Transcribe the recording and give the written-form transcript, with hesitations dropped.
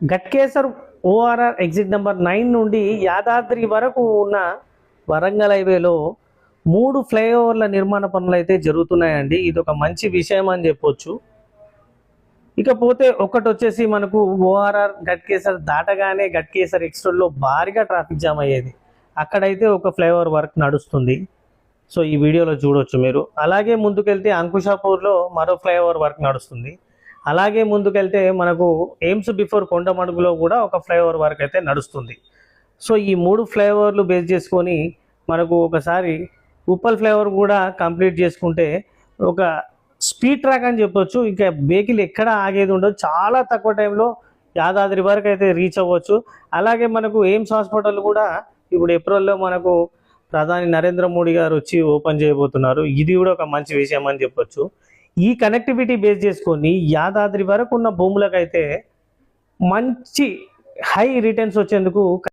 Ghatkesar ORR exit number 9 నుండి యాదాద్రి వరకు ఉన్న వరంగల్ హైవేలో 3 ఫ్లైఓవర్ల నిర్మాణ పనులు అయితే జరుగుతున్నాయండి. ఇది ఒక మంచి విషయం అని చెప్పొచ్చు. ఇకపోతే ఒకటి వచ్చేసి మనకు ఓఆర్ఆర్ గట్కేసర్ దాటగానే గట్కేసర్ ఎక్స్టోల్లో భారీగా ట్రాఫిక్ జామ్ అయ్యేది. అక్కడైతే ఒక ఫ్లైఓవర్ వర్క్ నడుస్తుంది. సో ఈ వీడియోలో చూడొచ్చు మీరు. అలాగే ముందుకెళ్తే అంకుషాపూర్లో మరో ఫ్లైఓవర్ వర్క్ నడుస్తుంది. అలాగే ముందుకెళ్తే మనకు ఎయిమ్స్ బిఫోర్ కొండమడుగులో కూడా ఒక ఫ్లైఓవర్ వర్క్ అయితే నడుస్తుంది. సో ఈ 3 ఫ్లైఓవర్లు బేస్ చేసుకొని మనకు ఒకసారి ఉప్పల్ ఫ్లైఓవర్ కూడా కంప్లీట్ చేసుకుంటే ఒక స్పీడ్ ట్రాక్ అని చెప్పొచ్చు. ఇంకా వెహికల్ ఎక్కడ ఆగేది ఉండదు. చాలా తక్కువ టైంలో యాదాద్రి వరకు అయితే రీచ్ అవ్వచ్చు. అలాగే మనకు ఎయిమ్స్ హాస్పిటల్ కూడా ఇప్పుడు ఏప్రిల్లో మనకు ప్రధాని నరేంద్ర మోడీ గారు వచ్చి ఓపెన్ చేయబోతున్నారు. ఇది కూడా ఒక మంచి విషయం అని చెప్పొచ్చు. ఈ కనెక్టివిటీ బేస్ చేసుకొని యాదాద్రి వరకు ఉన్న భూములకైతే మంచి హై రిటర్న్స్ వచ్చేందుకు